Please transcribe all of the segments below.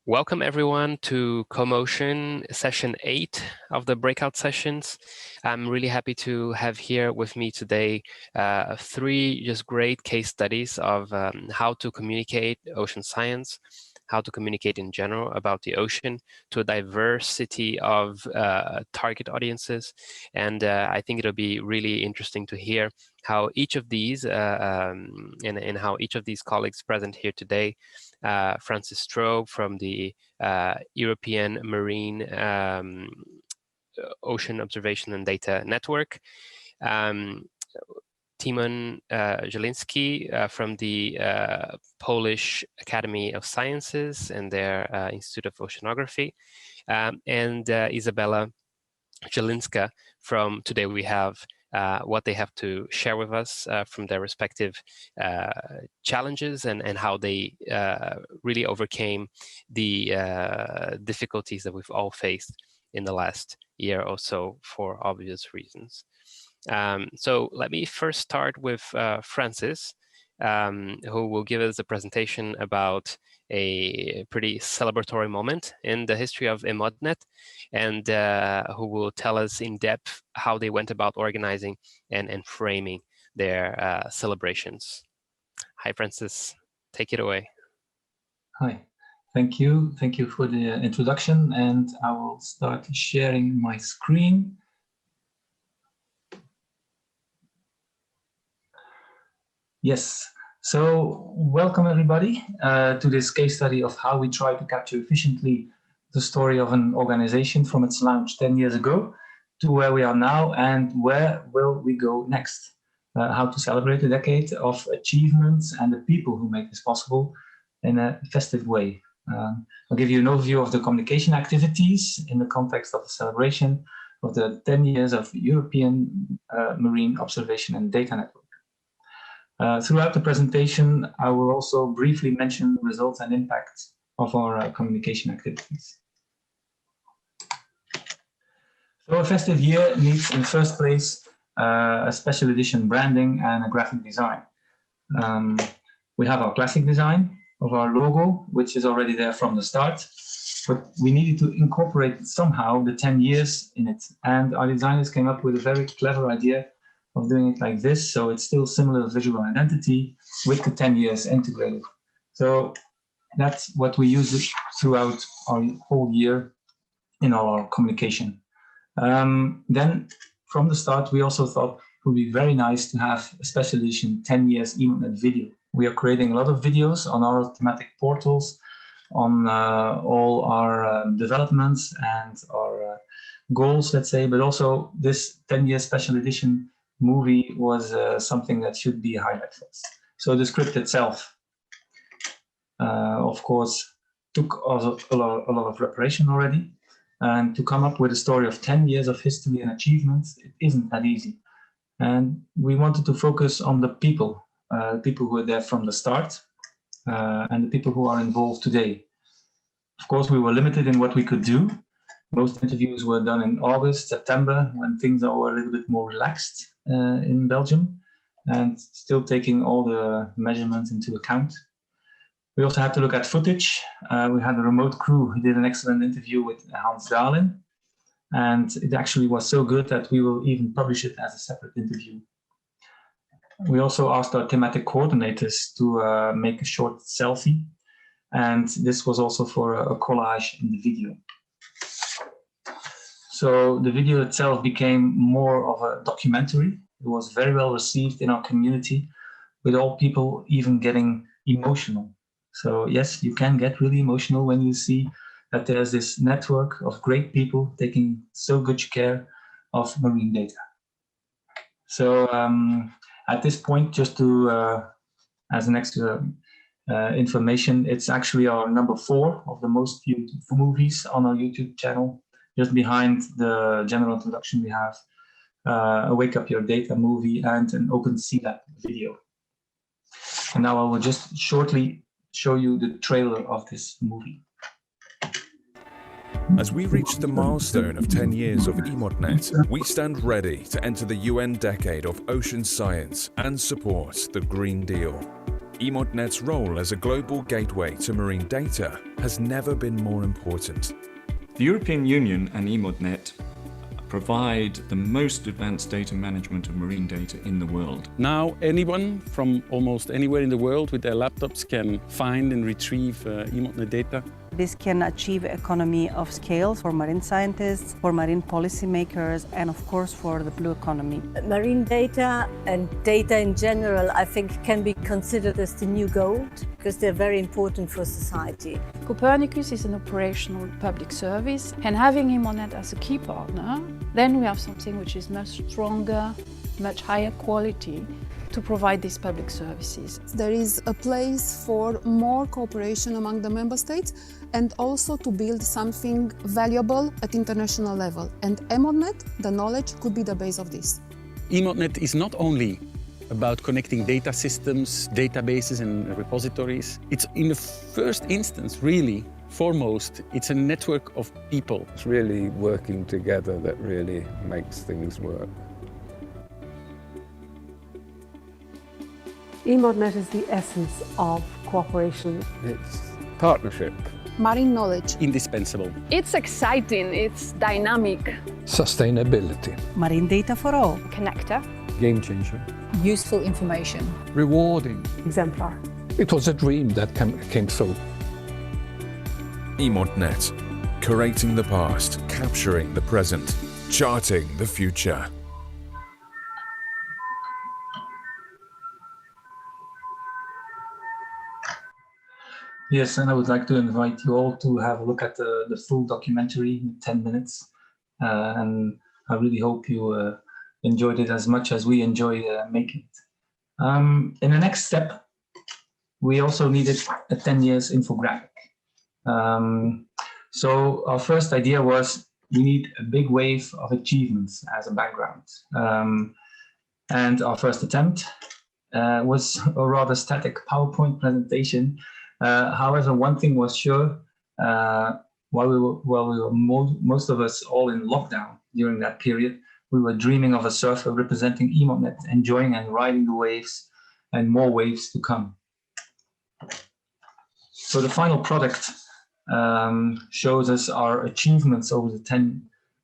Welcome everyone to CommOcean session 8 of the breakout sessions. I'm really happy to have here with me today 3 just great case studies of how to communicate ocean science, how to communicate in general about the ocean to a diversity of target audiences. And I think it'll be really interesting to hear how each of these and how each of these colleagues present here today, Francis Strobbe from the European Marine Ocean Observation and Data Network, Tymon Zielinski from the Polish Academy of Sciences and their Institute of Oceanography, and Izabela Zielinska from today we have what they have to share with us from their respective challenges and how they really overcame the difficulties that we've all faced in the last year or so for obvious reasons. So let me first start with Francis, who will give us a presentation about a pretty celebratory moment in the history of EMODnet, and who will tell us in depth how they went about organizing and framing their celebrations. Hi, Francis, take it away. Hi, thank you. Thank you for the introduction, and I will start sharing my screen. Yes, so welcome everybody to this case study of how we try to capture efficiently the story of an organization from its launch 10 years ago to where we are now and where will we go next. How to celebrate a decade of achievements and the people who make this possible in a festive way. I'll give you an overview of the communication activities in the context of the celebration of the 10 years of European Marine Observation and Data Network. Throughout the presentation, I will also briefly mention the results and impacts of our communication activities. So a festive year needs in the first place a special edition branding and a graphic design. We have our classic design of our logo, which is already there from the start, but we needed to incorporate somehow the 10 years in it. And our designers came up with a very clever idea of doing it like this, so it's still similar visual identity with the 10 years integrated. So that's what we use throughout our whole year in our communication. Then from the start, we also thought it would be very nice to have a special edition 10 years EMODnet video. We are creating a lot of videos on our thematic portals, on all our developments and our goals, let's say, but also this 10-year special edition movie was something that should be a highlight for us. So the script itself, of course, took a lot of preparation already. And to come up with a story of 10 years of history and achievements, it isn't that easy. And we wanted to focus on the people who were there from the start, and the people who are involved today. Of course, we were limited in what we could do. Most interviews were done in August, September, when things are a little bit more relaxed in Belgium, and still taking all the measurements into account. We also had to look at footage. We had a remote crew who did an excellent interview with Hans Dahlin, and it actually was so good that we will even publish it as a separate interview. We also asked our thematic coordinators to make a short selfie, and this was also for a collage in the video. So the video itself became more of a documentary. It was very well received in our community, with all people even getting emotional. So yes, you can get really emotional when you see that there's this network of great people taking so good care of marine data. So at this point, just to as an extra information, it's actually our number 4 of the most viewed movies on our YouTube channel. Just behind the general introduction, we have a Wake Up Your Data movie and an Open Sea Lab video. And now I will just shortly show you the trailer of this movie. As we reach the milestone of 10 years of EMODnet, we stand ready to enter the UN decade of ocean science and support the Green Deal. EMODnet's role as a global gateway to marine data has never been more important. The European Union and EMODnet provide the most advanced data management of marine data in the world. Now anyone from almost anywhere in the world with their laptops can find and retrieve EMODnet data. This can achieve economy of scale for marine scientists, for marine policymakers, and of course for the blue economy. Marine data and data in general, I think, can be considered as the new gold because they're very important for society. Copernicus is an operational public service, and having EMODnet as a key partner, then we have something which is much stronger, much higher quality to provide these public services. There is a place for more cooperation among the member states and also to build something valuable at international level. And EMODnet, the knowledge, could be the base of this. EMODnet is not only about connecting data systems, databases and repositories. It's in the first instance, really, foremost, it's a network of people. It's really working together that really makes things work. EMODnet is the essence of cooperation. It's partnership. Marine knowledge. Indispensable. It's exciting, it's dynamic. Sustainability. Marine data for all. Connector. Game changer. Useful information. Rewarding. Exemplar. It was a dream that came true. EMODnet, curating the past, capturing the present, charting the future. Yes, and I would like to invite you all to have a look at the full documentary in 10 minutes. And I really hope you enjoyed it as much as we enjoyed making it. In the next step, we also needed a 10 years infographic. So our first idea was we need a big wave of achievements as a background. And our first attempt was a rather static PowerPoint presentation. However, one thing was sure, while we were most of us all in lockdown during that period, we were dreaming of a surfer representing EMODnet, enjoying and riding the waves and more waves to come. So the final product shows us our achievements over the 10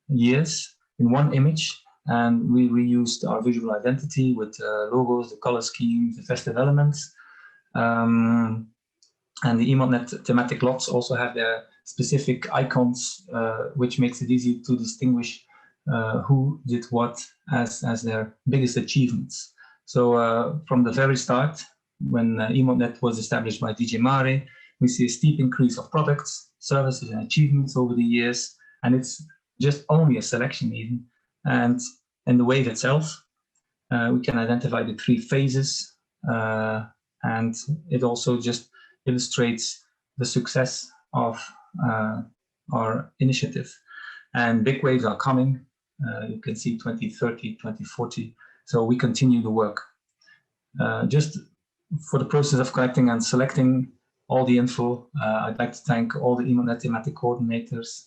years in one image. And we reused our visual identity with logos, the color schemes, the festive elements. And the EMODnet thematic lots also have their specific icons, which makes it easy to distinguish who did what as their biggest achievements. So from the very start, when EMODnet was established by DJ Mare, we see a steep increase of products, services and achievements over the years. And it's just only a selection even. And in the wave itself, we can identify the 3 phases. And it also just illustrates the success of our initiative. And big waves are coming. You can see 2030, 2040. So we continue the work. Just for the process of collecting and selecting all the info, I'd like to thank all the EMODnet thematic coordinators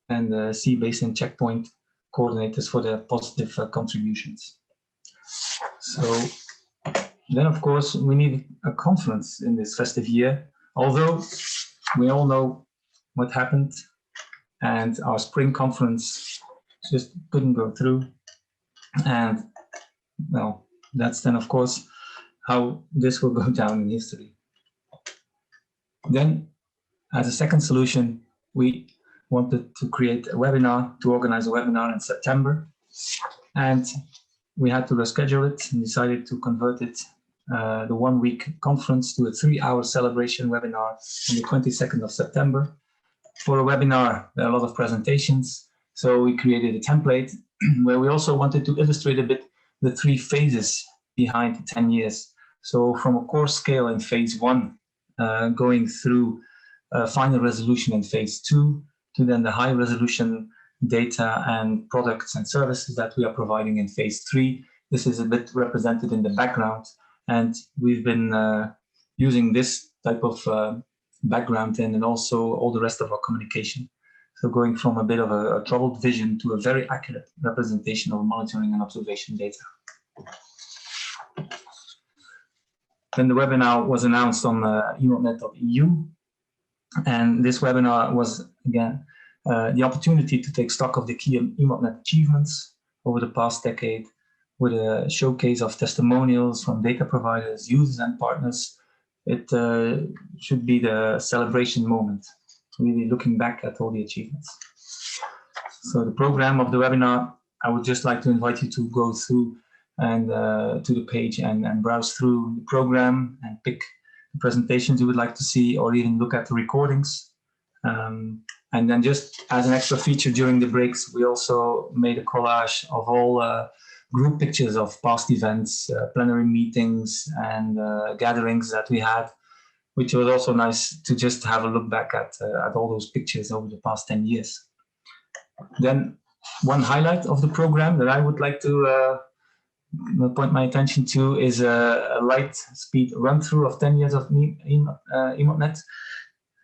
and the Sea Basin Checkpoint coordinators for their positive contributions. So then, of course, we need a conference in this festive year, although we all know what happened and our spring conference just couldn't go through. And well, that's then, of course, how this will go down in history. Then, as a second solution, we wanted to create a webinar, to organize a webinar in September. And we had to reschedule it and decided to convert it, the 1-week conference, to a 3-hour celebration webinar on the 22nd of September. For a webinar, there are a lot of presentations. So we created a template where we also wanted to illustrate a bit the 3 phases behind the 10 years. So from a core scale in phase 1, going through final resolution in phase 2, to then the high resolution data and products and services that we are providing in phase 3. This is a bit represented in the background. And we've been using this type of background and also all the rest of our communication. So going from a bit of a troubled vision to a very accurate representation of monitoring and observation data. Then the webinar was announced on EMODnet.eu. And this webinar was, again, the opportunity to take stock of the key EMODnet achievements over the past decade, with a showcase of testimonials from data providers, users, and partners. It should be the celebration moment, really looking back at all the achievements. So the program of the webinar, I would just like to invite you to go through and to the page and browse through the program and pick the presentations you would like to see, or even look at the recordings. And then just as an extra feature during the breaks, we also made a collage of all group pictures of past events, plenary meetings, and gatherings that we had, which was also nice to just have a look back at all those pictures over the past 10 years. Then one highlight of the program that I would like to point my attention to is a light speed run through of 10 years of EMODnet.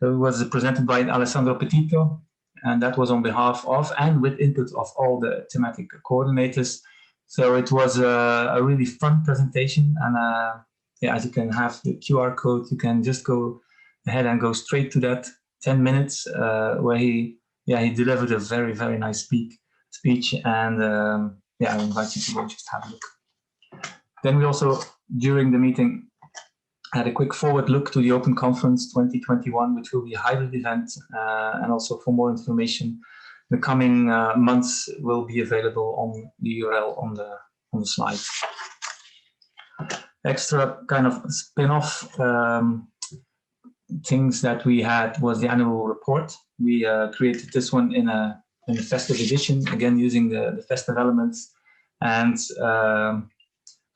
It was presented by Alessandro Petito, and that was on behalf of and with input of all the thematic coordinators. So it was a really fun presentation, and yeah, as you can have the QR code, you can just go ahead and go straight to that 10 minutes where he delivered a very, very nice speech, and yeah, I invite you to go just have a look. Then we also, during the meeting, had a quick forward look to the Open Conference 2021, which will be a hybrid event, and also for more information, the coming months will be available on the URL on the slide. Extra kind of spin-off things that we had was the annual report. We created this one in a festive edition, again using the festive elements, and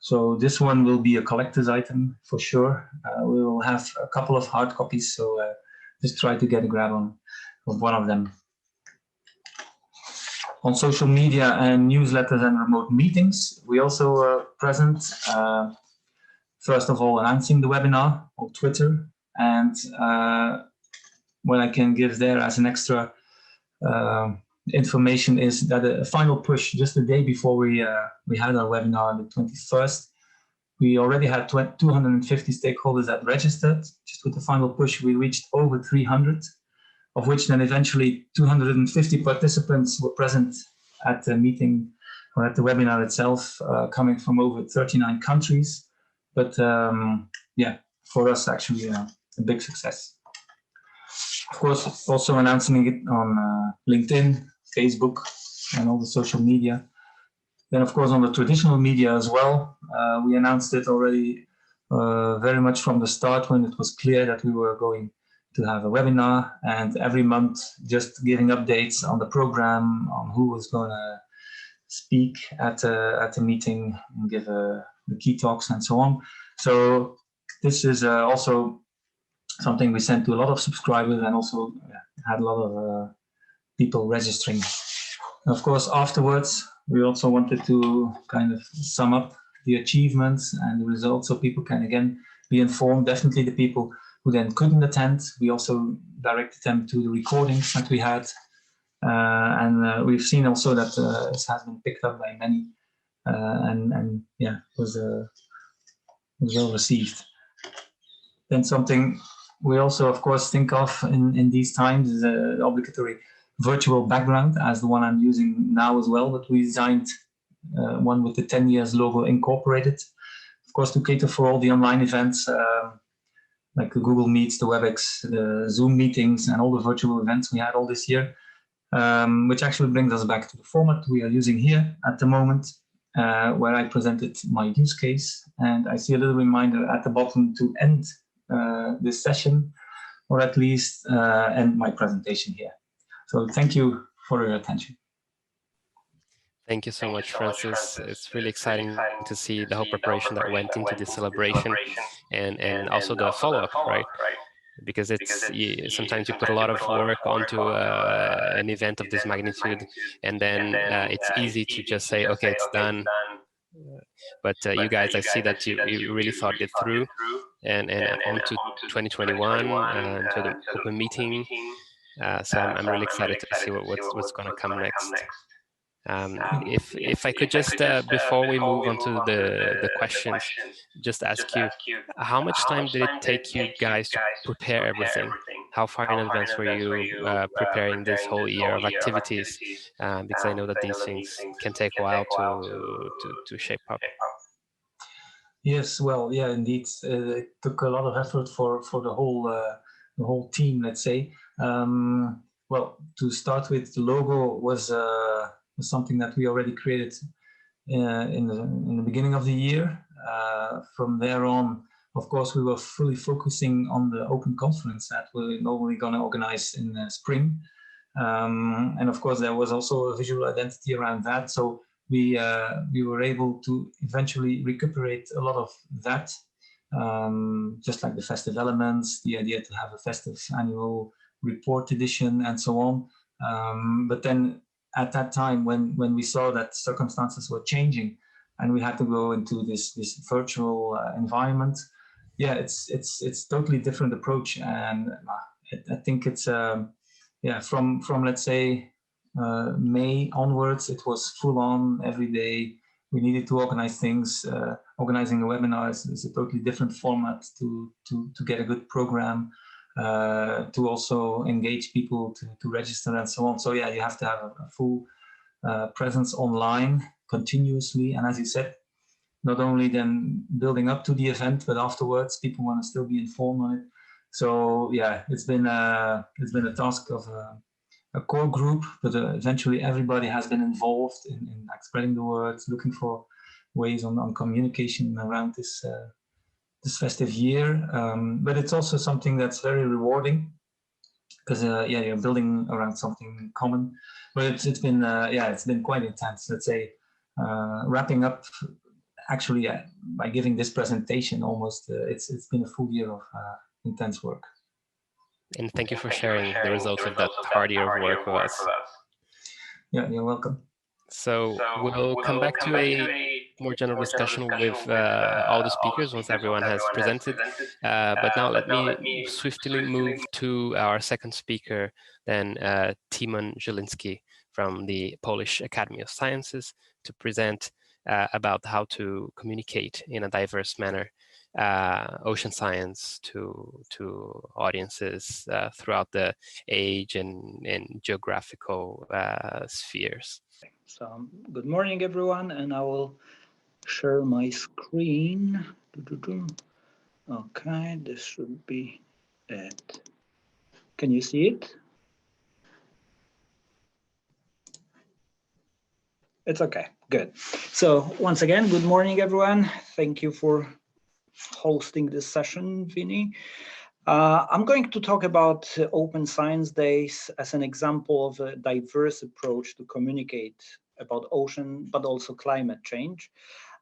so this one will be a collector's item for sure. We will have a couple of hard copies, so just try to get a grab on one of them. On social media and newsletters and remote meetings, we also were present. First of all, announcing the webinar on Twitter, and what I can give there as an extra information is that a final push just the day before we had our webinar on the 21st. We already had 250 stakeholders that registered. Just with the final push, we reached over 300, of which then eventually 250 participants were present at the meeting or at the webinar itself, coming from over 39 countries. But yeah, for us, actually a big success. Of course, also announcing it on LinkedIn, Facebook, and all the social media. Then, of course, on the traditional media as well, we announced it already very much from the start when it was clear that we were going to have a webinar, and every month just giving updates on the program, on who was going to speak at the meeting and give the key talks and so on. So this is also something we sent to a lot of subscribers, and also had a lot of people registering. And of course, afterwards, we also wanted to kind of sum up the achievements and the results so people can again be informed. Definitely the people who then couldn't attend, we also directed them to the recordings that we had. And we've seen also that this has been picked up by many, and yeah, was well received. Then something we also, of course, think of in these times is the obligatory virtual background, as the one I'm using now as well, but we designed one with the 10 years logo incorporated, of course, to cater for all the online events, like the Google Meets, the WebEx, the Zoom meetings, and all the virtual events we had all this year, which actually brings us back to the format we are using here at the moment, where I presented my use case, and I see a little reminder at the bottom to end this session, or at least end my presentation here. So thank you for your attention. Thank you so much, Francis. It's really exciting to see the whole preparation that went into this celebration, and also the follow-up, right? Because it's sometimes you put a lot of work onto an event of this magnitude, and then it's easy to just say, okay, it's done. But you guys, I see that you really thought it through, and on to 2021, to the open meeting. So I'm really excited to see what's going to come next. If I could just, before we move on to the questions, just ask you, how much time did it take you guys to prepare everything? How far in advance were you preparing this whole year of activities? Because I know that these things can take a while to shape up. Yes, well, yeah, indeed, it took a lot of effort for the whole team, let's say. Well, to start with, the logo was something that we already created in the beginning of the year. From there on, of course, we were fully focusing on the open conference that we're normally going to organize in spring. And of course, there was also a visual identity around that. So we were able to eventually recuperate a lot of that, just like the festive elements, the idea to have a festive annual report edition and so on. But then at that time, when we saw that circumstances were changing and we had to go into this virtual environment, yeah, it's totally different approach. And I think it's yeah, from let's say May onwards, it was full on every day. We needed to organize things. Organizing a webinar is a totally different format to get a good program, to also engage people to register and so on. So yeah, you have to have a full presence online continuously. And as you said, not only then building up to the event, but afterwards people want to still be informed on it. So yeah, it's been a task of a core group, but eventually everybody has been involved in like spreading the word, looking for ways on communication around this festive year. But it's also something that's very rewarding because yeah, you're building around something common. But it's been yeah, it's been quite intense. Let's say wrapping up actually by giving this presentation almost it's been a full year of intense work. And thank you for sharing the results of that hard year of work with us. Yeah, you're welcome. So we'll come back to a more general discussion with all the speakers once everyone has presented. But now let me swiftly move to our second speaker, then Tymon Zielinski from the Polish Academy of Sciences, to present about how to communicate in a diverse manner ocean science to audiences throughout the age and geographical spheres. So good morning, everyone, and I will share my screen. Okay, this should be it. Can you see it? It's okay, good. So once again, good morning, everyone. Thank you for hosting this session, Vinny. I'm going to talk about Open Science Days as an example of a diverse approach to communicate about ocean, but also climate change.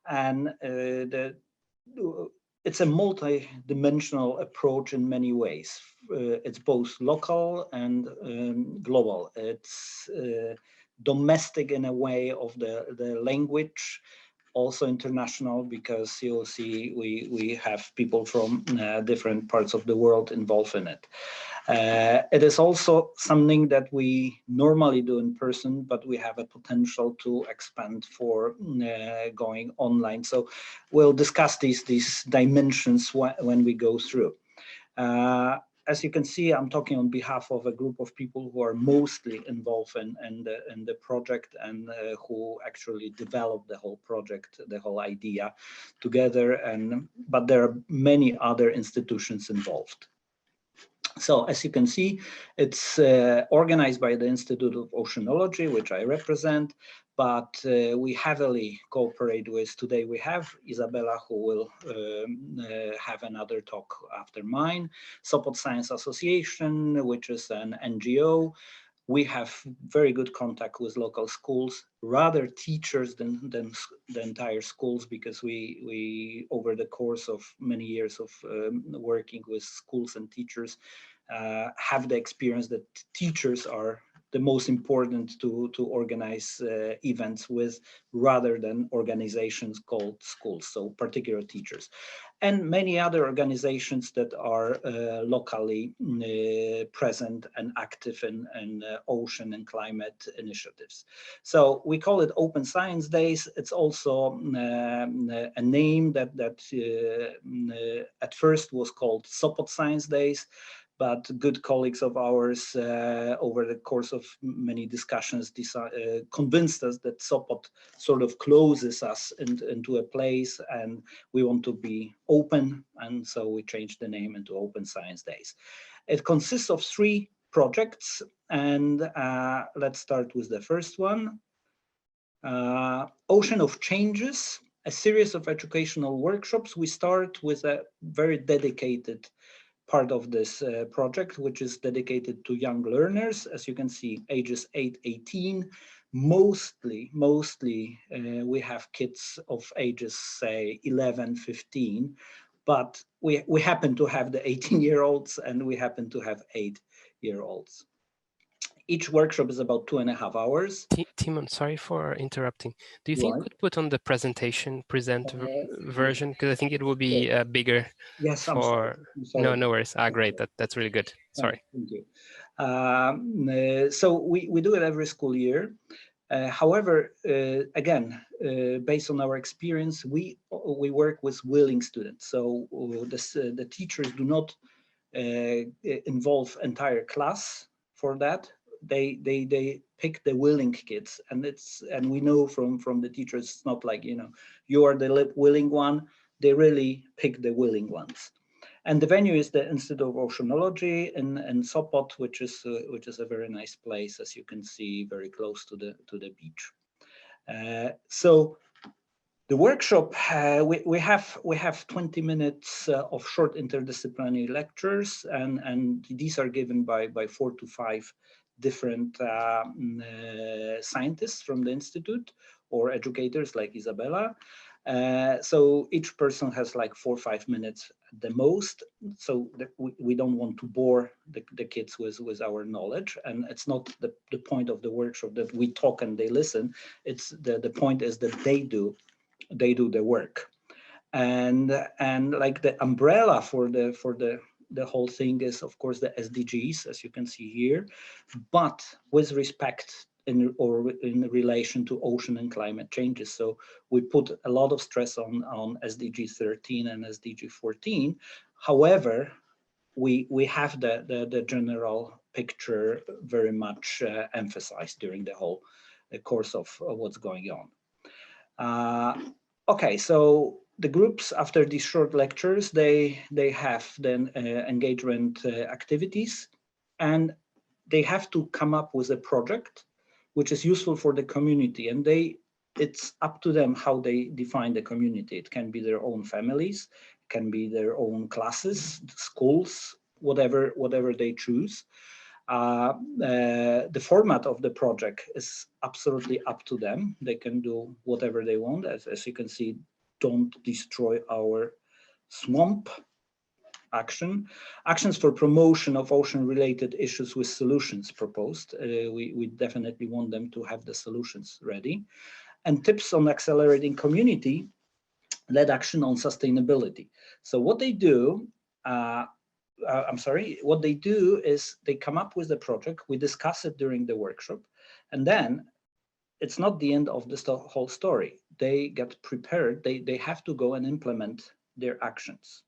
And it's a multi-dimensional approach in many ways. It's both local and global. It's domestic in a way of the language, also international, because you'll see we have people from different parts of the world involved in it. It is also something that we normally do in person, but we have a potential to expand for going online. So we'll discuss these dimensions when we go through. As you can see, I'm talking on behalf of a group of people who are mostly involved in the project and who actually developed the whole project, the whole idea together. But there are many other institutions involved. So as you can see, it's organized by the Institute of Oceanology, which I represent, but we heavily cooperate with, today we have Izabela, who will have another talk after mine, Sopot Science Association, which is an NGO. We have very good contact with local schools, rather teachers than the entire schools, because we over the course of many years of working with schools and teachers, have the experience that teachers are the most important to organize events with, rather than organizations called schools, so particular teachers. And many other organizations that are locally present and active in ocean and climate initiatives. So we call it Open Science Days. It's also a name that at first was called Sopot Science Days, but good colleagues of ours over the course of many discussions convinced us that Sopot sort of closes us into a place, and we want to be open, and so we changed the name into Open Science Days. It consists of 3 projects, and let's start with the first one. Ocean of Changes, a series of educational workshops. We start with a very dedicated part of this project, which is dedicated to young learners, as you can see, ages 8-18. Mostly we have kids of ages, say, 11-15, but we happen to have the 18-year-olds and we happen to have 8-year-olds. Each workshop is about 2.5 hours. Tymon, sorry for interrupting. Do you think you could put on the present version? Because I think it will be bigger. Yes, I'm sorry. No worries. Great. That's really good. Sorry. Thank you. So we do it every school year. However, again, based on our experience, we work with willing students. So the teachers do not involve entire class for that. They pick the willing kids, and we know from the teachers, it's not like, you are the willing one. They really pick the willing ones. And the venue is the Institute of Oceanology in Sopot, which is a very nice place, as you can see, very close to the beach. So the workshop, we have 20 minutes of short interdisciplinary lectures, and these are given by 4 to 5 different scientists from the institute, or educators like Izabela. So each person has like 4 or 5 minutes at the most, so that we don't want to bore the kids with our knowledge, and it's not the point of the workshop that we talk and they listen. It's the point is that they do the work, and like the umbrella for the whole thing is, of course, the SDGs, as you can see here, but with respect in relation to ocean and climate changes. So we put a lot of stress on SDG 13 and SDG 14. However, we have the general picture very much emphasized during the whole course of what's going on. Okay, so the groups, after these short lectures, they have then engagement activities, and they have to come up with a project which is useful for the community, and it's up to them how they define the community. It can be their own families, it can be their own classes, schools, whatever they choose. The format of the project is absolutely up to them. They can do whatever they want. As you can see, don't destroy our swamp. Actions for promotion of ocean-related issues with solutions proposed. We definitely want them to have the solutions ready. And tips on accelerating community-led action on sustainability. So what they do, what they do is they come up with the project, we discuss it during the workshop, and then it's not the end of the whole story. They get prepared, they have to go and implement their actions.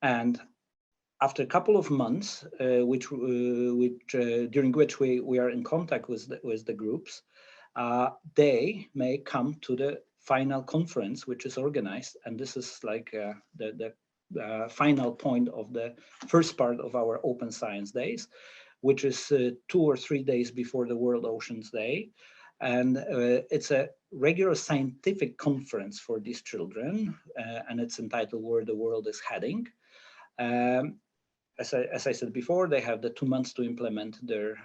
And after a couple of months, during which we are in contact with the groups, they may come to the final conference, which is organized, and this is like the final point of the first part of our Open Science Days, which is 2 or 3 days before the World Oceans Day. And it's a regular scientific conference for these children, and it's entitled Where the World is Heading. As I said before, they have the 2 months to implement their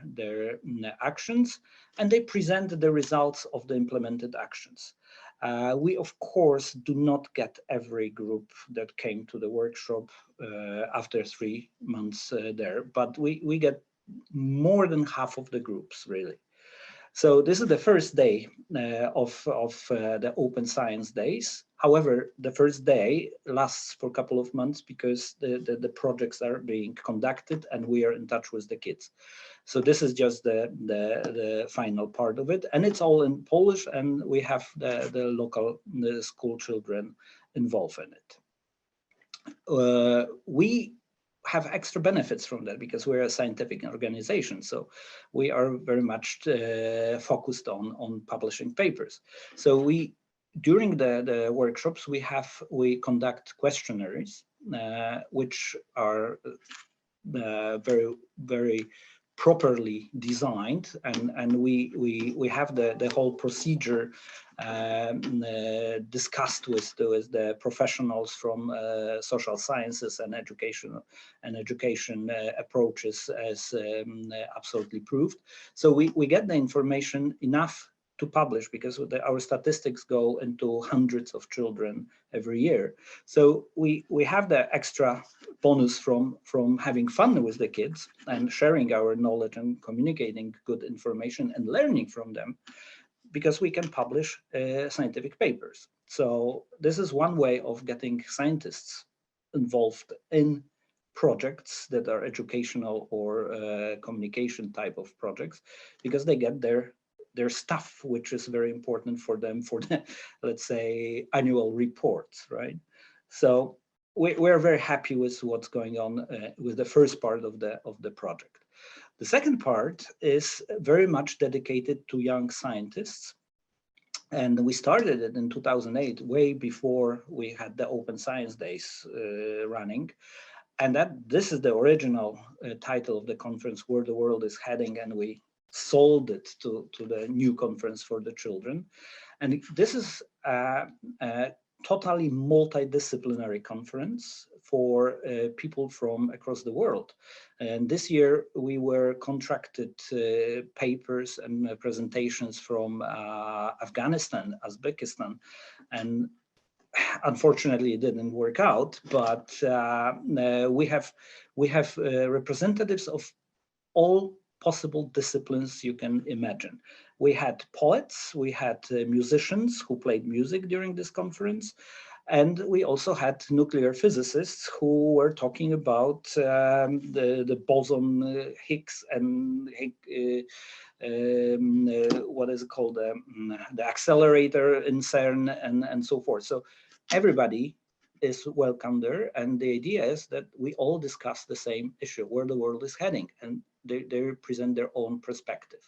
actions, and they present the results of the implemented actions. We, of course, do not get every group that came to the workshop after 3 months there, but we get more than half of the groups, really. So this is the first day of the Open Science Days. However, the first day lasts for a couple of months because the projects are being conducted and we are in touch with the kids. So this is just the final part of it, and it's all in Polish, and we have the local school children involved in it. We have extra benefits from that because we're a scientific organization, so we are very much focused on publishing papers. So during the workshops we conduct questionnaires which are very properly designed, and we have the whole procedure discussed with the professionals from social sciences and education approaches as absolutely proved. So we get the information enough to publish because our statistics go into hundreds of children every year. So we have the extra bonus from having fun with the kids and sharing our knowledge and communicating good information and learning from them, because we can publish scientific papers. So this is one way of getting scientists involved in projects that are educational or communication type of projects, because they get their stuff, which is very important for them for the, let's say, annual reports, right? So we're very happy with what's going on with the first part of the project. The second part is very much dedicated to young scientists. And we started it in 2008, way before we had the Open Science Days running. And this is the original title of the conference, Where the World is Heading, and we sold it to the new conference for the children. And this is a totally multidisciplinary conference for people from across the world. And this year we were contracted papers and presentations from Afghanistan, Uzbekistan, and unfortunately it didn't work out, but we have representatives of all possible disciplines you can imagine. We had poets, we had musicians who played music during this conference, and we also had nuclear physicists who were talking about the boson Higgs and what is it called, the accelerator in CERN and so forth. So everybody is welcome there, and the idea is that we all discuss the same issue, where the world is heading, and they present their own perspective.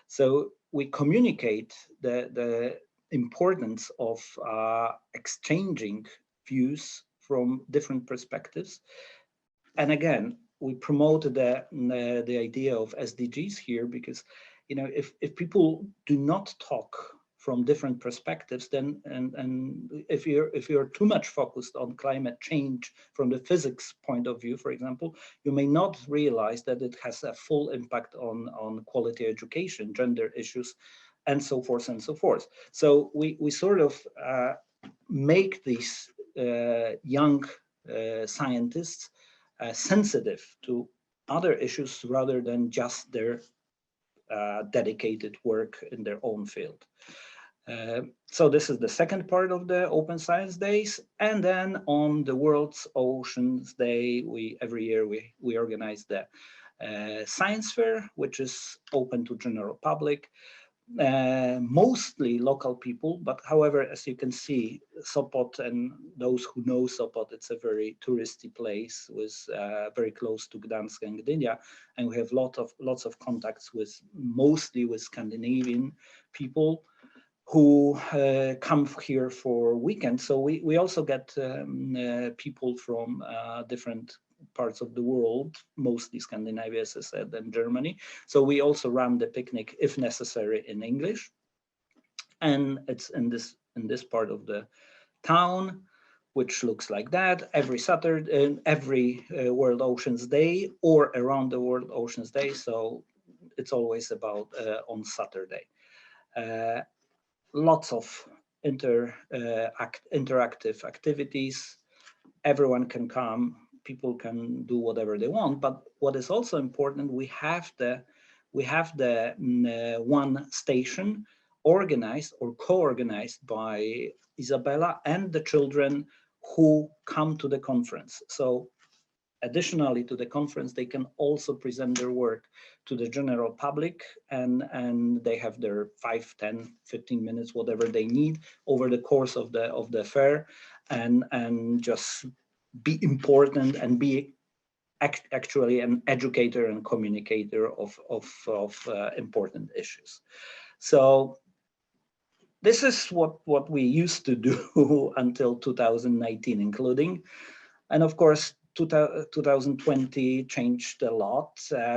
So we communicate the importance of exchanging views from different perspectives. And again, we promote the idea of SDGs here because, you know, if people do not talk from different perspectives, then and if you're too much focused on climate change from the physics point of view, for example, you may not realize that it has a full impact on quality education, gender issues, and so forth and so forth. So we sort of make these young scientists sensitive to other issues rather than just their dedicated work in their own field. So this is the second part of the Open Science Days. And then on the World's Oceans Day, every year we organize the Science Fair, which is open to general public, mostly local people. But however, as you can see, Sopot, and those who know Sopot, it's a very touristy place with very close to Gdansk and Gdynia, and we have lots of contacts mostly with Scandinavian people who come here for weekends. So we also get people from different parts of the world, mostly Scandinavia, as I said, and Germany. So we also run the picnic, if necessary, in English. And it's in this part of the town, which looks like that, every Saturday, every World Oceans Day, or around the World Oceans Day. So it's always about on Saturday. Lots of interactive activities. Everyone can come. people can do whatever they want. But what is also important, we have the one station organized or co-organized by Izabela and the children who come to the conference. So additionally to the conference, they can also present their work to the general public, and they have their 5, 10, 15 minutes, whatever they need over the course of the fair, and just be important and be actually an educator and communicator of important issues. So this is what we used to do until 2019, including, and of course, 2020 changed a lot.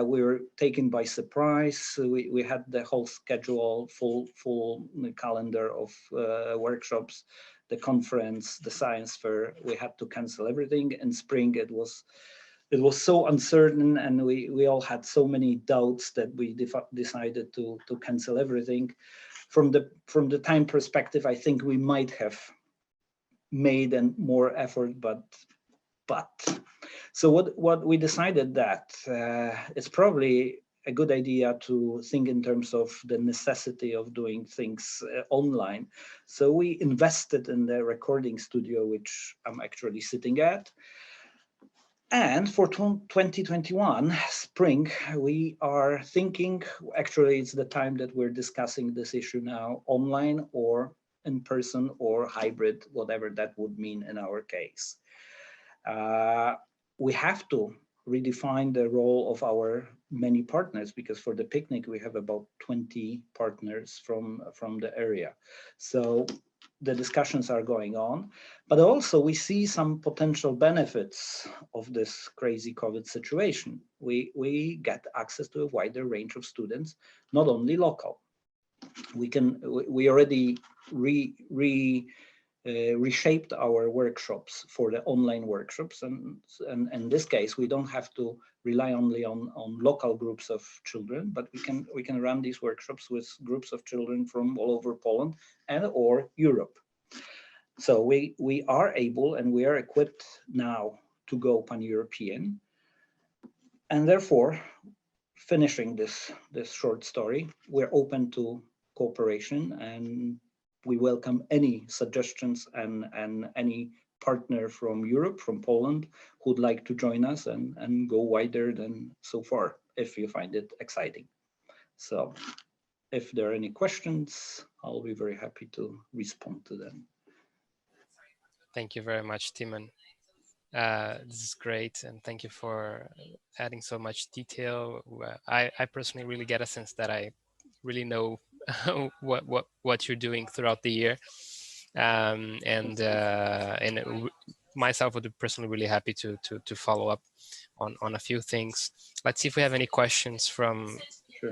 We were taken by surprise. We had the whole schedule, full calendar of workshops, the conference, the science fair. We had to cancel everything. In spring, it was so uncertain, and we all had so many doubts that we decided to cancel everything. From the time perspective, I think we might have made more effort, but so what we decided that it's probably a good idea to think in terms of the necessity of doing things online. So we invested in the recording studio, which I'm actually sitting at. And for 2021 spring, we are thinking, actually it's the time that we're discussing this issue now, online or in person or hybrid, whatever that would mean in our case. We have to redefine the role of our many partners, because for the picnic we have about 20 partners from the area. So the discussions are going on, but also we see some potential benefits of this crazy COVID situation. We get access to a wider range of students, not only local. We already reshaped our workshops for the online workshops, and in this case we don't have to rely only on local groups of children, but we can run these workshops with groups of children from all over Poland and or Europe. So we are able and we are equipped now to go pan-European, and therefore, finishing this short story, we're open to cooperation, and we welcome any suggestions and any partner from Europe, from Poland, who'd like to join us and go wider than so far, if you find it exciting. So if there are any questions, I'll be very happy to respond to them. Thank you very much, Tymon. This is great, and thank you for adding so much detail. I personally really get a sense that I really know what you're doing throughout the year, and myself would be personally really happy to follow up on a few things. Let's see if we have any questions from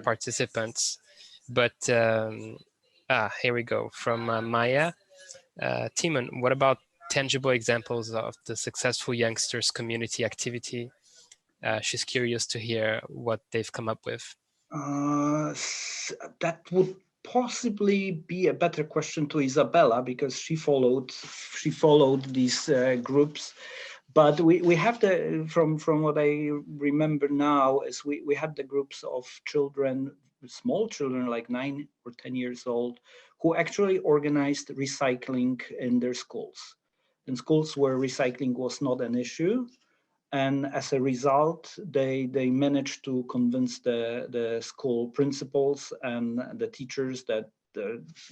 participants. But here we go from Maya. Tymon, what about tangible examples of the successful youngsters community activity? She's curious to hear what they've come up with. That would possibly be a better question to Izabela, because she followed these groups. But we have from what I remember now is we had the groups of children, small children like 9 or 10 years old, who actually organized recycling in their schools. In schools where recycling was not an issue. And as a result, they managed to convince the school principals and the teachers that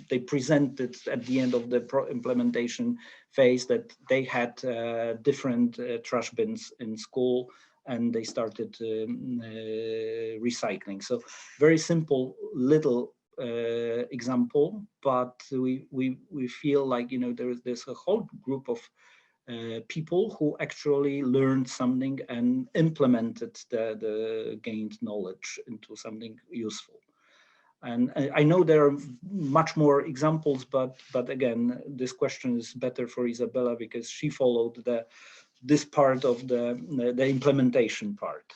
they presented at the end of the implementation phase that they had different trash bins in school, and they started recycling. So very simple little example, but we feel like, you know, there's a whole group of people who actually learned something and implemented the gained knowledge into something useful. And I know there are much more examples, but again, this question is better for Izabela, because she followed this part of the implementation part.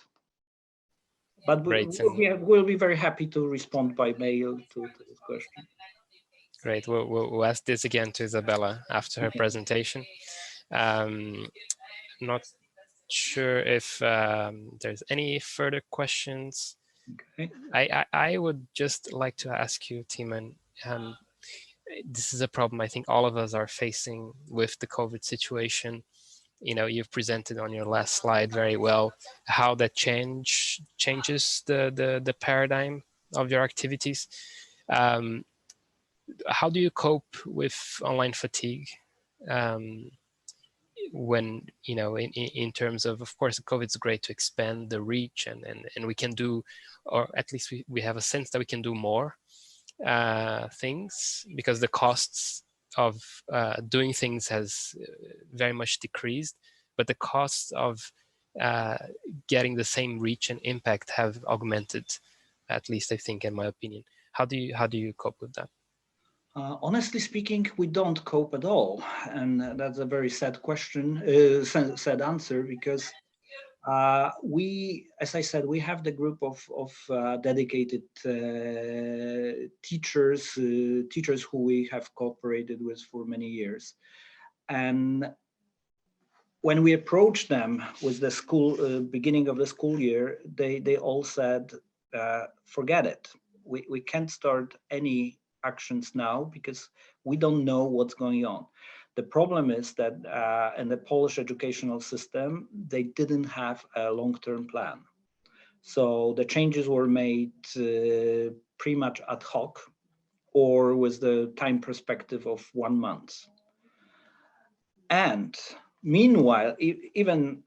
But we'll be very happy to respond by mail to this question. Great. We'll ask this again to Izabela after her presentation. Not sure if there's any further questions. Okay. I would just like to ask you, Tymon, this is a problem I think all of us are facing with the COVID situation. You know, you've presented on your last slide very well how that changes the paradigm of your activities. How do you cope with online fatigue when, you know, in terms of course, COVID is great to expand the reach and we can do, or at least we have a sense that we can do more things because the costs of doing things has very much decreased, but the costs of getting the same reach and impact have augmented, at least I think, in my opinion. How do you cope with that? Honestly speaking, we don't cope at all, and that's a very sad question, sad answer, because we, as I said, we have the group of dedicated teachers who we have cooperated with for many years, and when we approached them with the school beginning of the school year, they all said, "Forget it. We can't start any actions now because we don't know what's going on." The problem is that in the Polish educational system, they didn't have a long-term plan. So the changes were made pretty much ad hoc or with the time perspective of 1 month. And meanwhile, even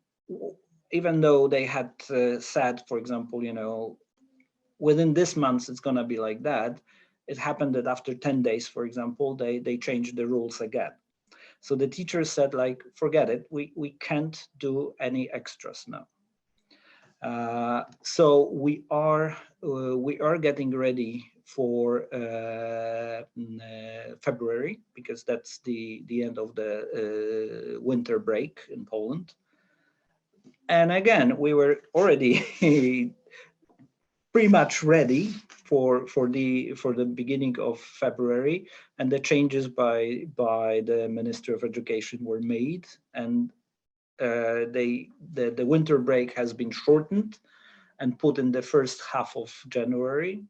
though they had said, for example, you know, within this month it's going to be like that, it happened that after 10 days, for example, they changed the rules again. So the teachers said, like, forget it, we can't do any extras now. So we are getting ready for February, because that's the end of the winter break in Poland. And again, we were already pretty much ready for the beginning of February, and the changes by the Minister of Education were made, and the winter break has been shortened and put in the first half of January,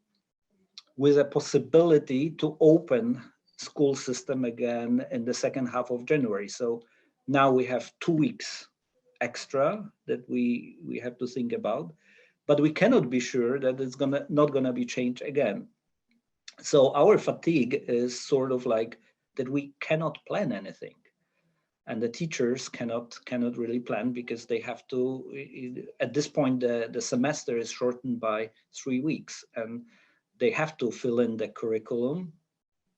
with a possibility to open school system again in the second half of January. So now we have 2 weeks extra that we have to think about, but we cannot be sure that it's not gonna be changed again. So our fatigue is sort of like that we cannot plan anything, and the teachers cannot really plan, because they have to, at this point the semester is shortened by 3 weeks, and they have to fill in the curriculum,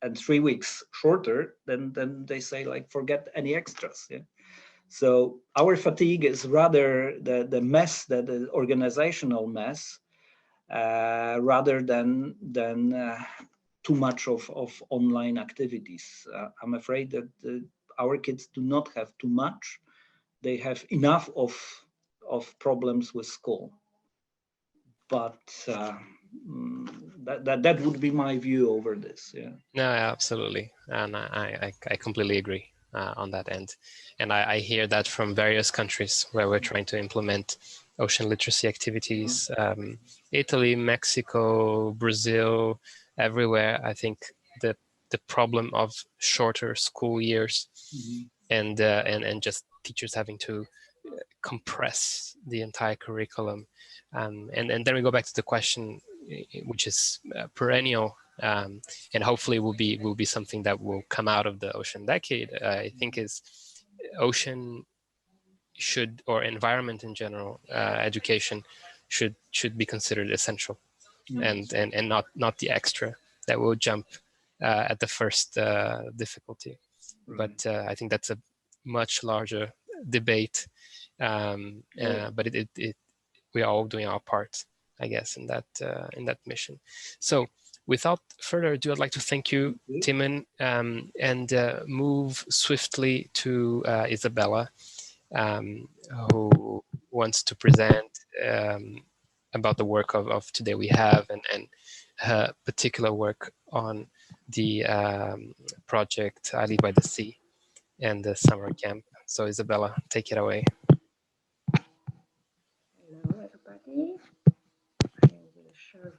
and 3 weeks shorter, then they say, like, forget any extras. Yeah. So our fatigue is rather the mess, the organizational mess, rather than too much of online activities. I'm afraid that our kids do not have too much; they have enough of problems with school. But that would be my view over this. Yeah. No, absolutely, and I completely agree on that end. And I hear that from various countries where we're trying to implement ocean literacy activities. Italy, Mexico, Brazil, everywhere. I think the problem of shorter school years and just teachers having to compress the entire curriculum. And then we go back to the question, which is perennial, and hopefully will be something that will come out of the ocean decade. I think is ocean should, or environment in general, education should be considered essential, and not the extra that will jump at the first difficulty. But I think that's a much larger debate. But we are all doing our part, I guess, in that mission. So without further ado, I'd like to thank you, Tymon, and move swiftly to Izabela, who wants to present about the work of Today We Have, and her particular work on the project I Live by the Sea and the summer camp. So Izabela, take it away. shortly. I will shortly.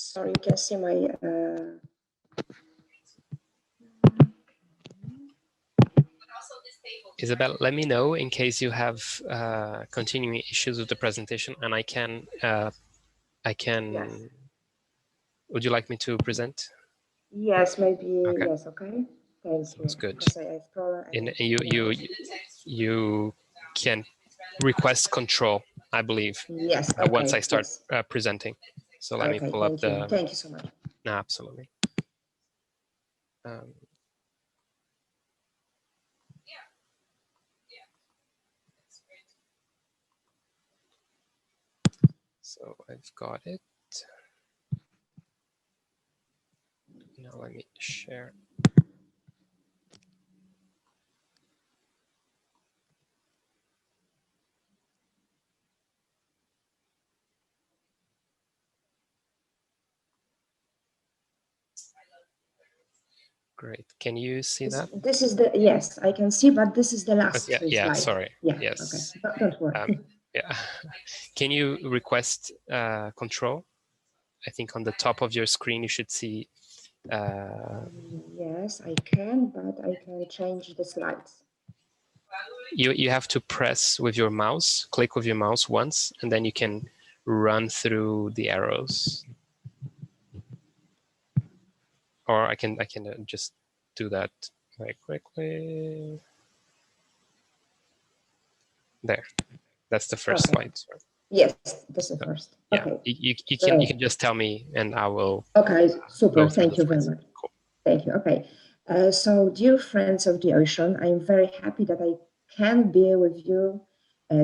Sorry, you can see my. Isabel, let me know in case you have continuing issues with the presentation, and I can. Yes. Would you like me to present? Yes, maybe. Okay. Yes. Okay. Thank you. That's good. Because I have problem. And you can request control, I believe. Yes. Okay. Once I start presenting. So let me pull up the. Thank you so much. No, absolutely. So I've got it. Now let me share. Great. Can you see that? This is the, yes, I can see, but this is the last yeah, slide. Sorry. Yeah, yes. Okay. Don't worry. Yeah. Can you request control? I think on the top of your screen you should see. Yes, I can, but I can change the slides. You have to press with your mouse, click with your mouse once, and then you can run through the arrows. Or I can just do that very quickly. There, that's the first slide. Sorry. Yes, that's the first. Yeah, okay. you can just tell me, and I will. Okay, super. Thank you very slides. much. Cool. Thank you. Okay, so dear friends of the ocean, I'm very happy that I can be with you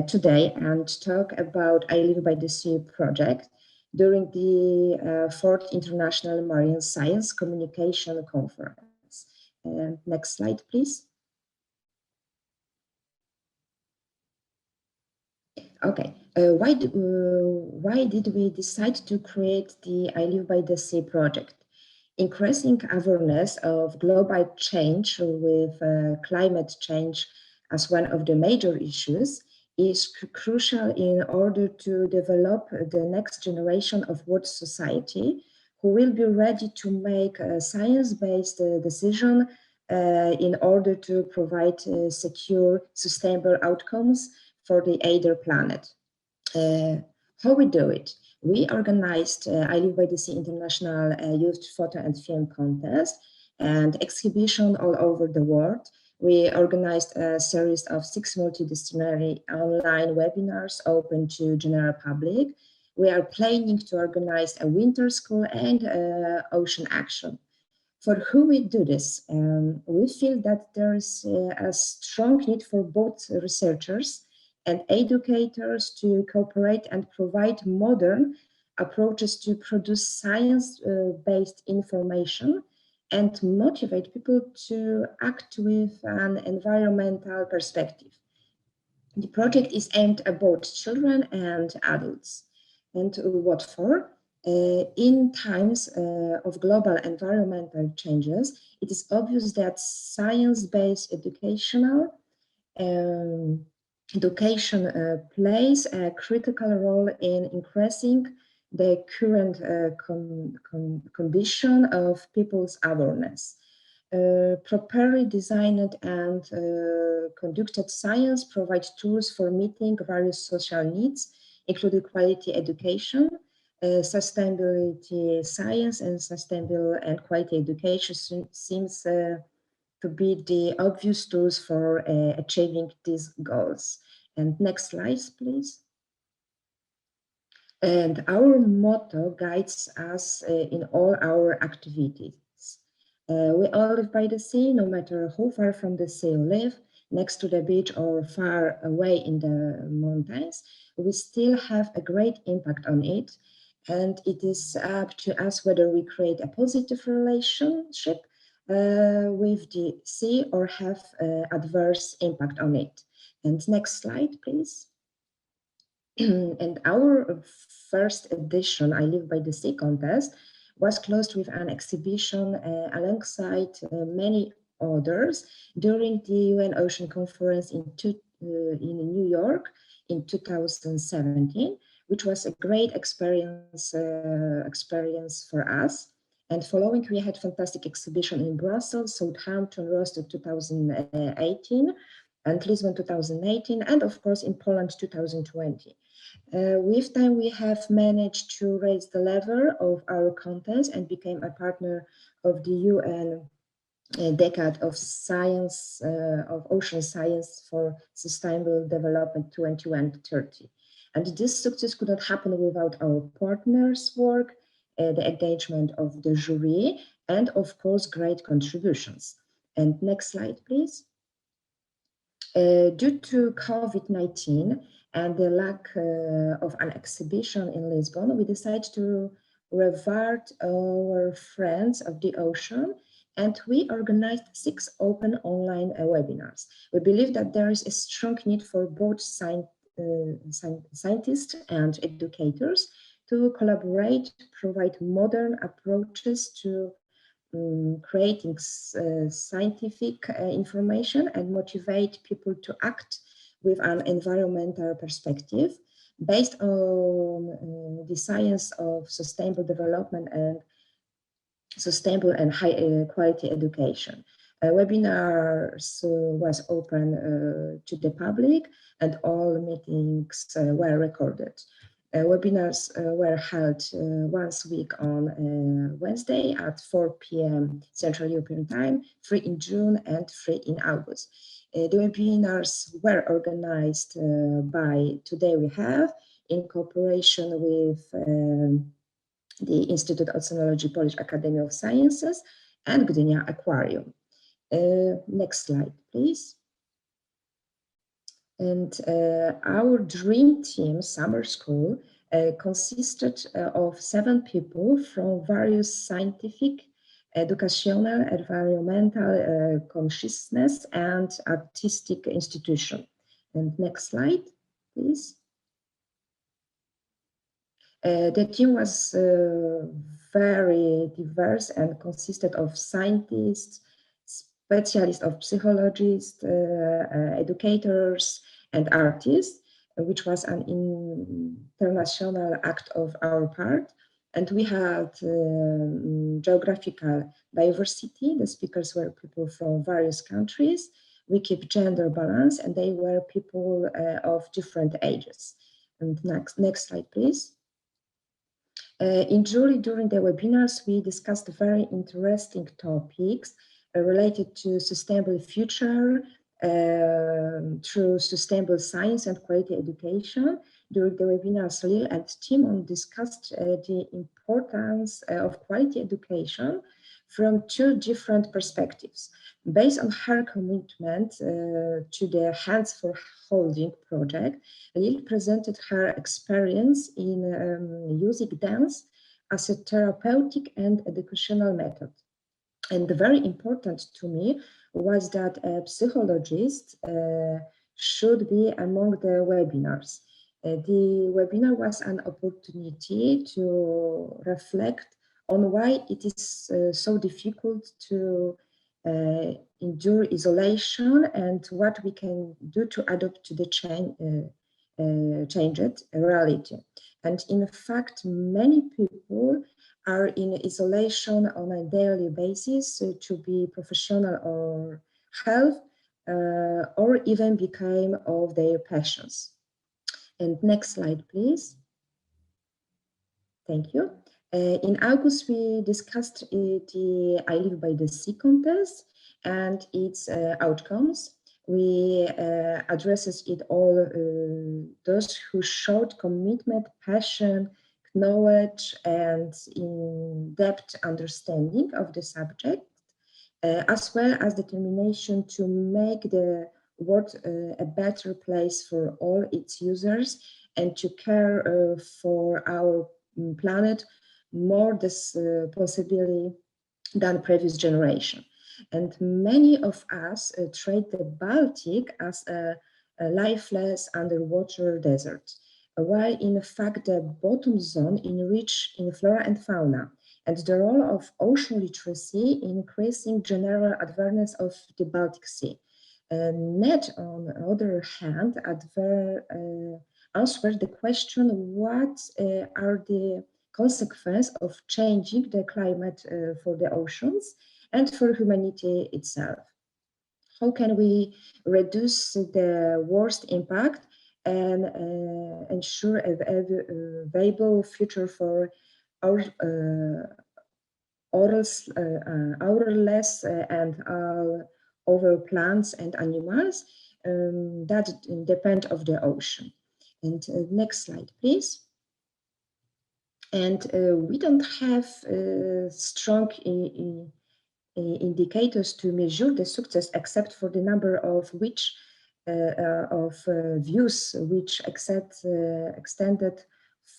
today and talk about I Live by the Sea project during the 4th International Marine Science Communication Conference. Next slide, please. Okay, why did we decide to create the I Live by the Sea project? Increasing awareness of global change with climate change as one of the major issues is crucial in order to develop the next generation of world society who will be ready to make a science-based decision in order to provide secure, sustainable outcomes for the either planet. How we do it? We organized I Live by the Sea International Youth Photo and Film Contest and exhibition all over the world. We organized a series of 6 multidisciplinary online webinars open to general public. We are planning to organize a winter school and ocean action. For who we do this? We feel that there is a strong need for both researchers and educators to cooperate and provide modern approaches to produce science-based information and motivate people to act with an environmental perspective. The project is aimed at both children and adults. And what for? In times of global environmental changes, it is obvious that science-based education plays a critical role in increasing the current condition of people's awareness. Properly designed and conducted science provides tools for meeting various social needs, including quality education, sustainability science, and sustainable and quality education seems to be the obvious tools for achieving these goals. And next slide, please. And our motto guides us in all our activities. We all live by the sea, no matter how far from the sea we live, next to the beach or far away in the mountains, we still have a great impact on it. and it is up to us whether we create a positive relationship with the sea or have adverse impact on it. And next slide, please. And our first edition, I Live by the Sea contest, was closed with an exhibition alongside many others during the UN Ocean Conference in New York in 2017, which was a great experience for us. And following, we had fantastic exhibition in Brussels, Southampton, Rostock 2018, and Lisbon 2018, and of course in Poland 2020. With time, we have managed to raise the level of our contest and became a partner of the UN Decade of Science, of Ocean Science for Sustainable Development 2030. And this success could not happen without our partners' work, the engagement of the jury, and of course, great contributions. And next slide, please. Due to COVID-19 and the lack of an exhibition in Lisbon, we decided to revert our friends of the ocean, and we organized 6 open online webinars. We believe that there is a strong need for both scientists and educators to collaborate, provide modern approaches to creating scientific information and motivate people to act with an environmental perspective based on the science of sustainable development and sustainable and high quality education. Webinars was open to the public, and all meetings were recorded. Webinars were held once a week on Wednesday at 4 p.m. Central European Time, 3 in June and 3 in August. The webinars were organized by Today We Have in cooperation with the Institute of Oceanology, Polish Academy of Sciences, and Gdynia Aquarium. Next slide, please. And our dream team, Summer School, consisted of 7 people from various scientific, educational, environmental, consciousness, and artistic institutions. And next slide, please. The team was very diverse and consisted of scientists, specialists of psychologists, educators, and artists, which was an international act of our part. And we had geographical diversity. The speakers were people from various countries. We keep gender balance, and they were people of different ages. And next slide, please. In July, during the webinars, we discussed very interesting topics related to sustainable future through sustainable science and quality education. During the webinars, Lil and Tymon discussed the importance of quality education from 2 different perspectives. Based on her commitment to the Hands for Holding project, Lil presented her experience in using dance as a therapeutic and educational method. And very important to me was that a psychologist should be among the webinars. The webinar was an opportunity to reflect on why it is so difficult to endure isolation and what we can do to adapt to the changed reality. And in fact, many people are in isolation on a daily basis to be professional or health, or even become of their passions. And next slide, please. Thank you. In August, we discussed the I Live by the Sea contest and its outcomes. We addressed it all those who showed commitment, passion, knowledge, and in-depth understanding of the subject, as well as determination to make the world a better place for all its users and to care for our planet more responsibly than previous generation. And many of us treat the Baltic as a lifeless underwater desert, while in fact the bottom zone enriched in flora and fauna, and the role of ocean literacy in increasing general awareness of the Baltic Sea. Net, on the other hand, answers the question, what are the consequences of changing the climate for the oceans and for humanity itself? How can we reduce the worst impact and ensure a viable future for our orless and other plants and animals that depend of the ocean? And next slide, please. And we don't have strong indicators to measure the success, except for the number of views, which extended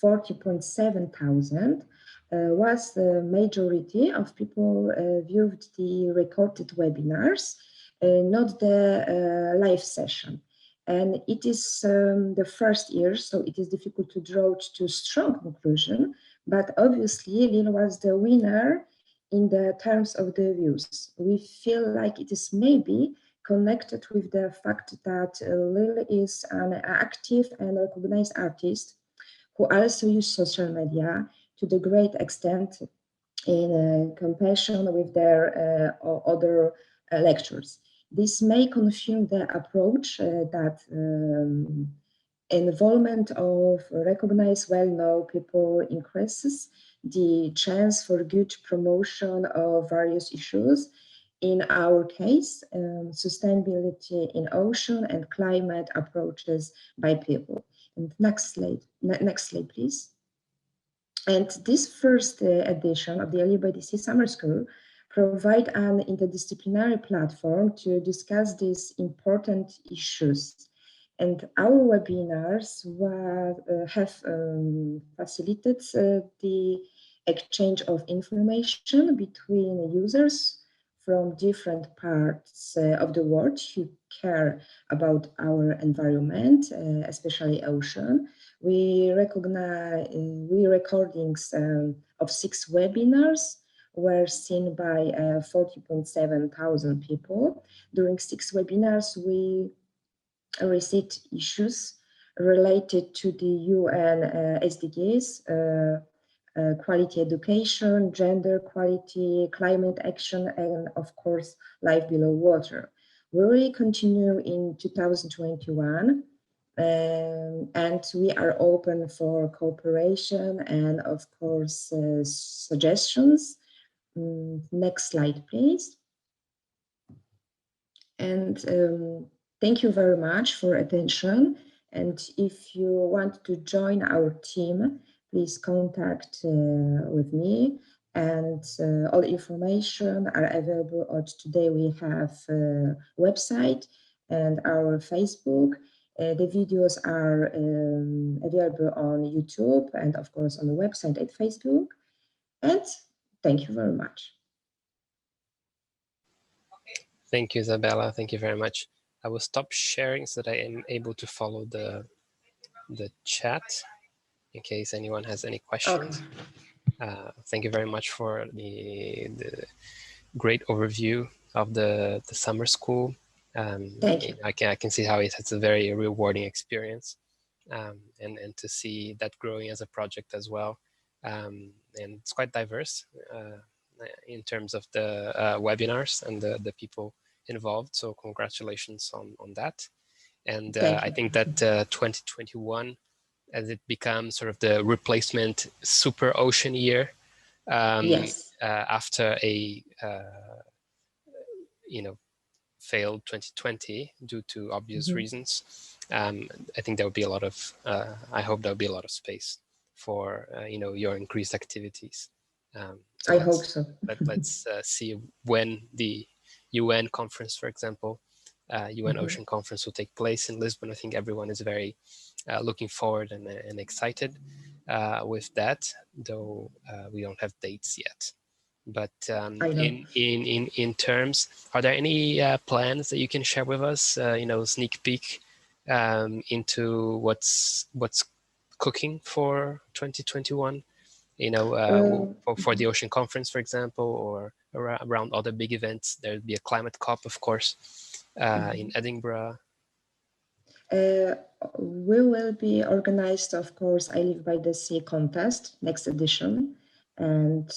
40.7 thousand, was the majority of people viewed the recorded webinars, not the live session. And it is the first year, so it is difficult to draw to strong conclusion, but obviously Lille was the winner in the terms of the views. We feel like it is maybe connected with the fact that Lille is an active and recognized artist who also use social media to the great extent in comparison with their other lectures. This may confirm the approach that involvement of recognized, well-known people increases the chance for good promotion of various issues. In our case, sustainability in ocean and climate approaches by people. And next slide, please. And this first edition of the LU by DC Summer School provide an interdisciplinary platform to discuss these important issues. And our webinars have facilitated the exchange of information between users from different parts of the world who care about our environment, especially ocean. We recordings of 6 webinars were seen by 40.7 thousand people. During 6 webinars, we received issues related to the UN SDGs, quality education, gender equality, climate action, and of course, life below water. We will continue in 2021, and we are open for cooperation and of course, suggestions. Next slide, please. And thank you very much for attention. And if you want to join our team, please contact with me, and all information are available on today. We have a website and our Facebook. The videos are available on YouTube and of course on the website and Facebook. And thank you very much. Thank you, Izabela. Thank you very much. I will stop sharing so that I am able to follow the chat in case anyone has any questions. Okay. Thank you very much for the great overview of the summer school. Thank you. I can see how it's a very rewarding experience, and to see that growing as a project as well. And it's quite diverse in terms of the webinars and the people involved. So congratulations on that. And I think that 2021, as it becomes sort of the replacement super ocean year, yes. After a failed 2020 due to obvious reasons, I think there will be a lot of. I hope there will be a lot of space for your increased activities. So I hope so. Let's see when the UN conference, for example, UN Ocean Conference will take place in Lisbon. I think everyone is very looking forward and excited. with that, though we don't have dates yet. But in terms, are there any plans that you can share with us? Sneak peek into what's cooking for 2021. For the Ocean Conference, for example, or around other big events. There'll be a climate COP, of course, in Edinburgh. We will be organized, of course, I Live by the Sea contest, next edition, and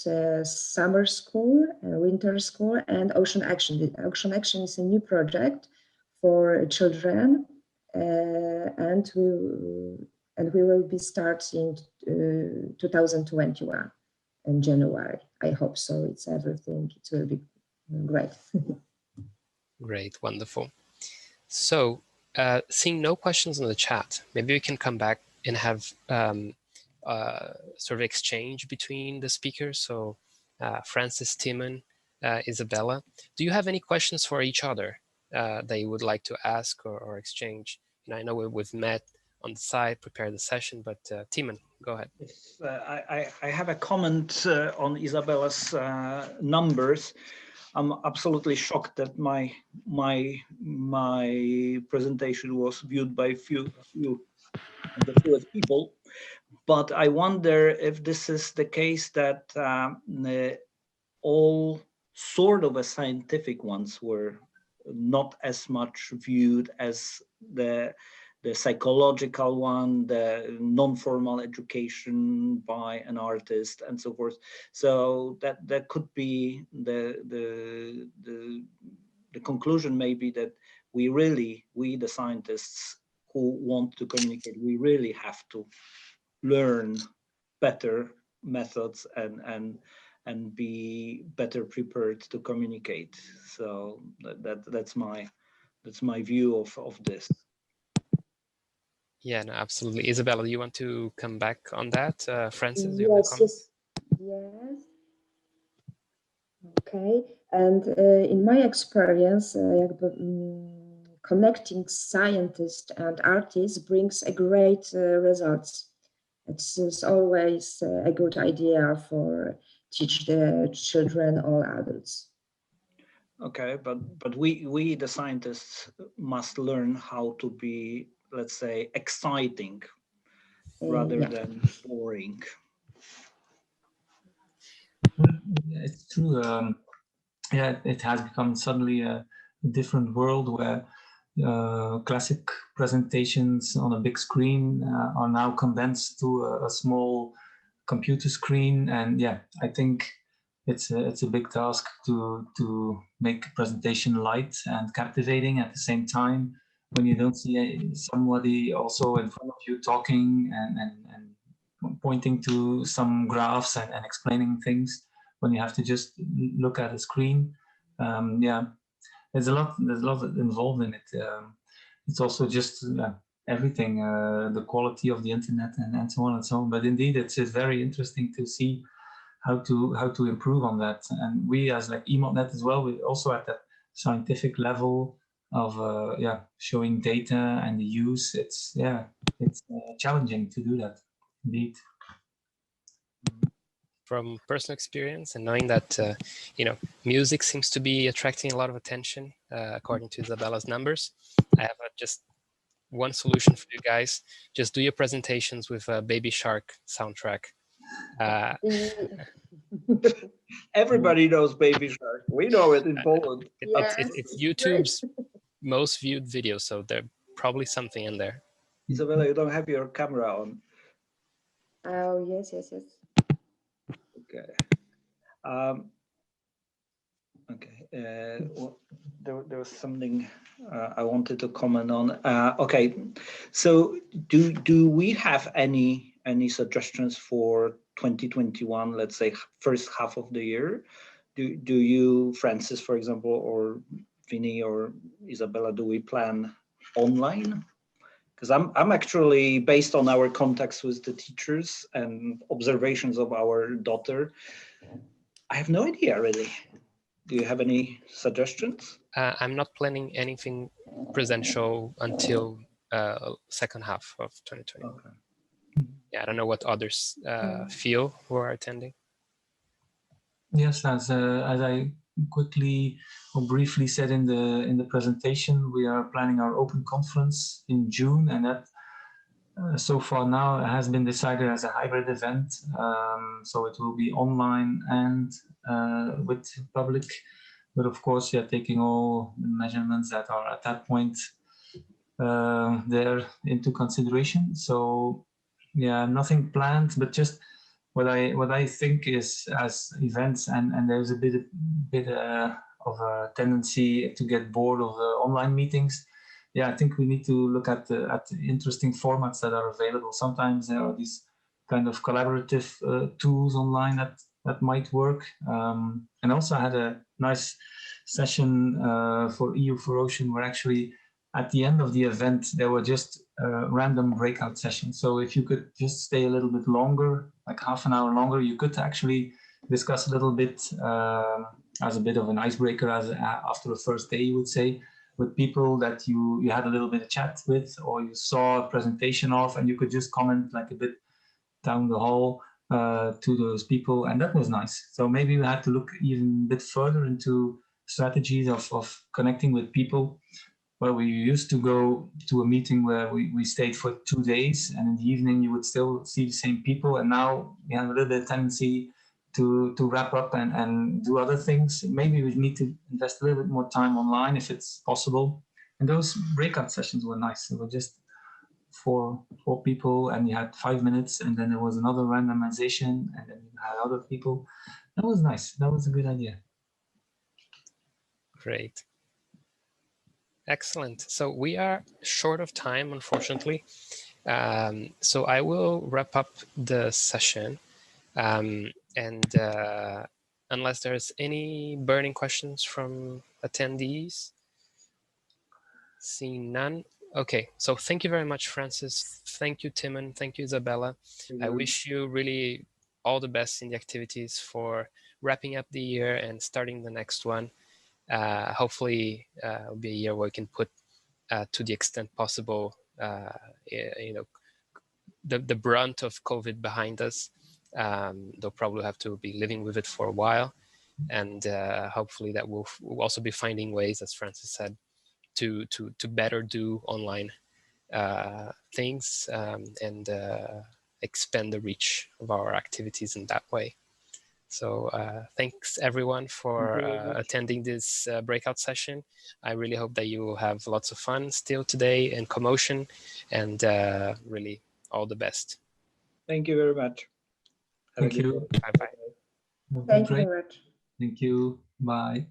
summer school, winter school, and Ocean Action. The Ocean Action is a new project for children, and we will be starting 2021 in January. I hope so. It's everything. It will be great. Great, wonderful. So, seeing no questions in the chat, maybe we can come back and have sort of exchange between the speakers. So, Francis, Tymon, Izabela, do you have any questions for each other that you would like to ask or exchange? And I know we've met on the side, prepare the session, but Tymon, go ahead. Yes, I have a comment on Izabela's numbers. I'm absolutely shocked that my presentation was viewed by the fewest people. But I wonder if this is the case that all sort of scientific ones were not as much viewed as the psychological one, the non-formal education by an artist, and so forth. So that could be the conclusion, maybe, that we the scientists who want to communicate, we really have to learn better methods and be better prepared to communicate. So that's my view of this. Yeah, no, absolutely. Izabela, do you want to come back on that? Francis, do you yes, have a comment? yes. Okay, and in my experience, connecting scientists and artists brings a great results. It's always a good idea for teach the children or adults. Okay, but we the scientists must learn how to be, let's say, exciting rather than boring. It's true. Yeah, it has become suddenly a different world where classic presentations on a big screen are now condensed to a small computer screen, and yeah, I think it's a big task to make a presentation light and captivating at the same time when you don't see somebody also in front of you talking and pointing to some graphs and explaining things, when you have to just look at a screen. Yeah, there's a lot involved in it. It's also just everything, the quality of the internet and so on and so on. But indeed, it's very interesting to see how to improve on that. And we, as like EMODnet as well, we also at that scientific level of showing data and the use. It's challenging to do that, indeed. From personal experience and knowing that music seems to be attracting a lot of attention, according to Izabela's numbers, I have just one solution for you guys. Just do your presentations with a Baby Shark soundtrack. Everybody knows Baby Shark. We know it in Poland. It's YouTube's most viewed video, so there's probably something in there. Izabela, you don't have your camera on. Oh, yes. Okay. Well, there was something I wanted to comment on. Okay, so do we have any suggestions for 2021? Let's say first half of the year. Do you, Francis, for example, or Vinny or Izabela, do we plan online? Because I'm actually, based on our contacts with the teachers and observations of our daughter, I have no idea really. Do you have any suggestions? I'm not planning anything presential until second half of 2020. Okay. yeah, I don't know what others feel who are attending. Yes, as I quickly or briefly said in the presentation, we are planning our open conference in June, and that so far now has been decided as a hybrid event. So it will be online and with public, but of course, yeah, taking all the measurements that are at that point there into consideration. So yeah, nothing planned, but just what I think is, as events, and there's a bit of a tendency to get bored of online meetings. Yeah, I think we need to look at the interesting formats that are available. Sometimes there are these kind of collaborative tools online that might work. And also I had a nice session for EU4Ocean, where actually at the end of the event there were just random breakout sessions. So if you could just stay a little bit longer, like half an hour longer, you could actually discuss a little bit as a bit of an icebreaker, as after the first day, you would say, with people that you had a little bit of chat with, or you saw a presentation of, and you could just comment like a bit down the hall to those people, and that was nice. So maybe we had to look even a bit further into strategies of connecting with people. Well, we used to go to a meeting where we stayed for 2 days, and in the evening you would still see the same people, and now we have a little bit of tendency to wrap up and do other things. Maybe we need to invest a little bit more time online if it's possible. And those breakout sessions were nice. They were just four people, and you had 5 minutes, and then there was another randomization, and then you had other people. That was nice. That was a good idea. Great. Excellent. So we are short of time, unfortunately. So I will wrap up the session. And unless there's any burning questions from attendees, seeing none. Okay, so thank you very much, Francis. Thank you, Tymon. Thank you, Izabela. I wish you really all the best in the activities for wrapping up the year and starting the next one. Hopefully it'll be a year where we can put to the extent possible, the brunt of COVID behind us. They'll probably have to be living with it for a while, and hopefully that we'll also be finding ways, as Francis said, to better do online things and expand the reach of our activities in that way. So thanks everyone for attending this breakout session. I really hope that you will have lots of fun still today in CommOcean, and really all the best. Thank you very much. Thank you. Bye-bye. Thank you very much. Thank you. Bye.